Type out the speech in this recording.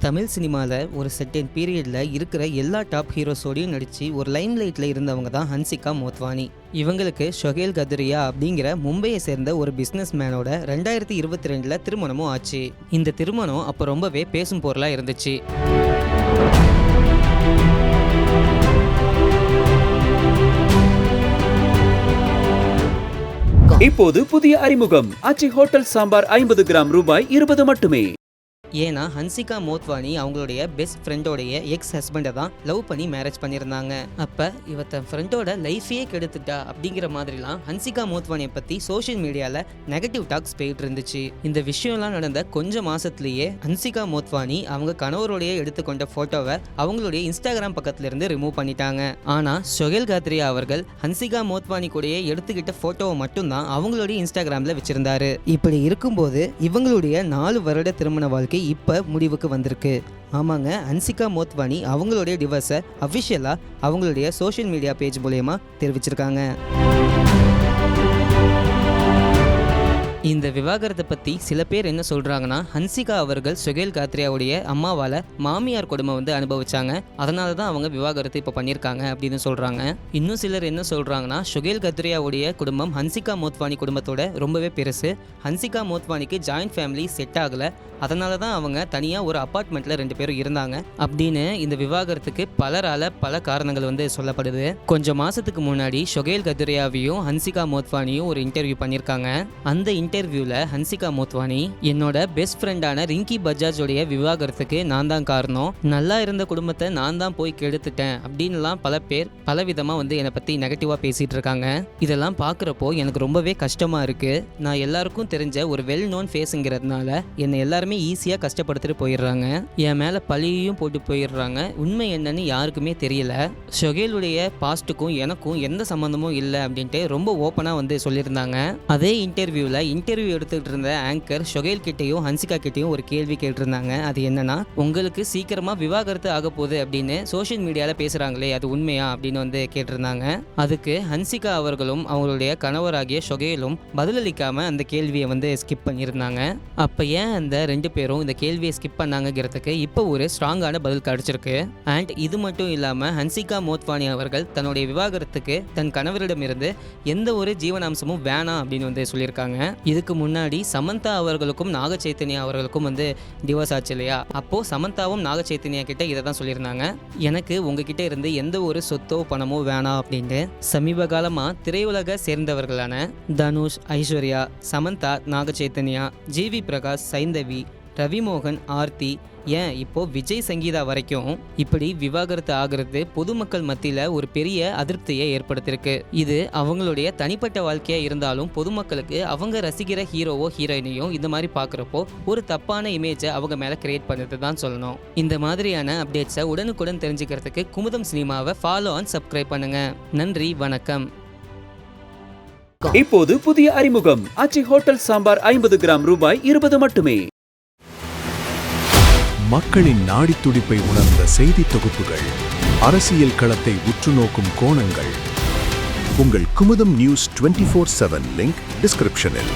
தமிழ் சினிமாவில் ஒரு செர்டன் பீரியடில் இருக்கிற எல்லா டாப் ஹீரோஸோடையும் நடித்து ஒரு லைம் லைட்டில் இருந்தவங்க தான் ஹன்சிகா மோத்வானி. இவங்களுக்கு ஷொஹேல் கத்ரியா அப்படிங்கிற மும்பையை சேர்ந்த ஒரு பிஸ்னஸ் மேனோட 2022 திருமணமும் ஆச்சு. இந்த திருமணம் அப்போ ரொம்பவே பேசும் பொருளாக இருந்துச்சு. இப்போது புதிய அறிமுகம் ஆச்சி ஹோட்டல் சாம்பார் 50 கிராம் ரூபாய் 20 மட்டுமே. ஏன்னா ஹன்சிகா மோத்வானி அவங்களுடைய பெஸ்ட் ஃப்ரெண்டோடைய எக்ஸ் ஹஸ்பண்டை தான் லவ் பண்ணி மேரேஜ் பண்ணியிருந்தாங்க. அப்போ இவ தன் ஃப்ரெண்டோட லைஃபையே கெடுத்துட்டா அப்படிங்கிற மாதிரிலாம் ஹன்சிகா மோத்வானியை பற்றி சோஷியல் மீடியாவில் நெகட்டிவ் டாக்ஸ் போயிட்டு இருந்துச்சு. இந்த விஷயம்லாம் நடந்த கொஞ்சம் மாசத்துலேயே ஹன்சிகா மோத்வானி அவங்க கணவரோடைய எடுத்துக்கொண்ட ஃபோட்டோவை அவங்களுடைய இன்ஸ்டாகிராம் பக்கத்துல இருந்து ரிமூவ் பண்ணிட்டாங்க. ஆனால் ஷொஹேல் கத்ரியா அவர்கள் ஹன்சிகா மோத்வானி கூடயே எடுத்துக்கிட்ட ஃபோட்டோவை மட்டும்தான் அவங்களுடைய இன்ஸ்டாகிராமில் வச்சிருந்தாரு. இப்படி இருக்கும்போது இவங்களுடைய 4 வருட திருமண வாழ்க்கை இப்ப முடிவுக்கு வந்திருக்கு. ஆமாங்க, ஹன்சிகா மோத்வானி அவங்களுடைய டிவோர்ஸை அஃபிஷியலாக அவங்களுடைய சோஷியல் மீடியா பேஜ் மூலமா தெரிவிச்சிருக்காங்க. இந்த விவாகரத்தை பற்றி சில பேர் என்ன சொல்கிறாங்கன்னா, ஹன்சிகா அவர்கள் ஷொஹேல் கத்ரியாவுடைய அம்மாவால் மாமியார் கொடுமை அனுபவிச்சாங்க, அதனால தான் அவங்க விவாகரத்து இப்போ பண்ணியிருக்காங்க அப்படின்னு சொல்கிறாங்க. இன்னும் சிலர் என்ன சொல்கிறாங்கன்னா, ஷொஹேல் கத்ரியாவுடைய குடும்பம் ஹன்சிகா மோத்வானி குடும்பத்தோட ரொம்பவே பெருசு. ஹன்சிகா மோத்வானிக்கு ஜாயிண்ட் ஃபேமிலி செட் ஆகலை, அதனால தான் அவங்க தனியாக ஒரு அப்பார்ட்மெண்ட்டில் 2 பேரும் இருந்தாங்க அப்படின்னு இந்த விவாகரத்துக்கு பலரால் பல காரணங்கள் சொல்லப்படுது. கொஞ்சம் மாதத்துக்கு முன்னாடி ஷொஹேல் கத்ரியாவையும் ஹன்சிகா மோத்வானியும் ஒரு இன்டர்வியூ பண்ணியிருக்காங்க. அந்த இன்டர்வியூல ஹன்சிகா மோத்வானி, என்னோட பெஸ்ட் ஃப்ரெண்டான ரிங்கி பஜாஜோடைய விவாகரத்துக்கு நான் தான் காரணம், நல்லா இருந்த குடும்பத்தை நான் தான் போய் கெடுத்துட்டேன் அப்படின்லாம் பல பேர் பலவிதமாக என்னை பற்றி நெகட்டிவாக பேசிகிட்டு இருக்காங்க. இதெல்லாம் பார்க்குறப்போ எனக்கு ரொம்பவே கஷ்டமாக இருக்குது. நான் எல்லாருக்கும் தெரிஞ்ச ஒரு வெல் நோன் ஃபேஸுங்கிறதுனால என்னை எல்லாருமே ஈஸியாக கஷ்டப்படுத்திட்டு போயிடுறாங்க, என் மேலே பழியையும் போட்டு போயிடுறாங்க. உண்மை என்னன்னு யாருக்குமே தெரியல. ஷொஹேலுடைய பாஸ்ட்டுக்கும் எனக்கும் எந்த சம்மந்தமும் இல்லை அப்படின்ட்டு ரொம்ப ஓப்பனாக சொல்லியிருந்தாங்க. அதே இன்டர்வியூ எடுத்துக்கிட்டு இருந்த ஆங்கர் ஷொஹேல் கிட்டையும் ஹன்சிகா கிட்டையும் ஒரு கேள்வி கேட்டிருந்தாங்க. அது என்னன்னா, உங்களுக்கு சீக்கிரமாக விவாகரத்து ஆக போகுது அப்படின்னு சோஷியல் மீடியாவில் பேசுகிறாங்களே, அது உண்மையா அப்படின்னு கேட்டிருந்தாங்க. அதுக்கு ஹன்சிகா அவர்களும் அவங்களுடைய கணவராகிய ஷொஹேலும் பதிலளிக்காமல் அந்த கேள்வியை ஸ்கிப் பண்ணியிருந்தாங்க. அப்போ ஏன் அந்த 2 பேரும் இந்த கேள்வியை ஸ்கிப் பண்ணாங்கிறதுக்கு இப்போ ஒரு ஸ்ட்ராங்கான பதில் கிடைச்சிருக்கு. அண்ட் இது மட்டும் இல்லாமல் ஹன்சிகா மோத்வானி அவர்கள் தன்னுடைய விவாகரத்துக்கு தன் கணவரிடமிருந்து எந்த ஒரு ஜீவனாம்சமும் வேணாம் அப்படின்னு சொல்லியிருக்காங்க. இதுக்கு முன்னாடி சமந்தா அவர்களுக்கும் நாக சைத்தன்யா அவர்களுக்கும் டிவோர்ஸ் ஆச்சு இல்லையா, அப்போ சமந்தாவும் நாக சைத்தன்யா கிட்ட இதை தான் சொல்லியிருந்தாங்க, எனக்கு உங்ககிட்ட இருந்து எந்த ஒரு சொத்தோ பணமோ வேணாம் அப்படின்ட்டு. சமீப காலமாக திரையுலக சேர்ந்தவர்களான தனுஷ், ஐஸ்வர்யா, சமந்தா, நாக சைத்தன்யா, ஜிவி பிரகாஷ், சைந்தவி, ரவிமோகன், ஆர்த்தி, ஏன் இப்போ விஜய் சங்கீதா வரைக்கும் இப்படி விவாகரத்து ஆகிறது பொதுமக்கள் மத்தியில் ஒரு பெரிய அதிருப்தியை ஏற்படுத்தியிருக்கு. இது அவங்களுடைய தனிப்பட்ட வாழ்க்கையாக இருந்தாலும் பொதுமக்களுக்கு அவங்க ரசிக்கிற ஹீரோவோ ஹீரோயினையும் இந்த மாதிரி பார்க்குறப்போ ஒரு தப்பான இமேஜை அவங்க மேலே கிரியேட் பண்ணுறது தான் சொல்லணும். இந்த மாதிரியான அப்டேட்ஸை உடனுக்குடன் தெரிஞ்சுக்கிறதுக்கு குமுதம் சினிமாவை ஃபாலோ அண்ட் சப்ஸ்கிரைப் பண்ணுங்க. நன்றி, வணக்கம். இப்போது புதிய அறிமுகம் ஆச்சி ஹோட்டல் சாம்பார் 50 கிராம் ரூபாய் 20 மட்டுமே. மக்களின் நாடி துடிப்பை உணர்ந்த செய்தி தொகுப்புகள், அரசியல் களத்தை உற்றுநோக்கும் கோணங்கள். உங்கள் குமுதம் நியூஸ் 24/7 லிங்க் டிஸ்கிரிப்ஷனில்.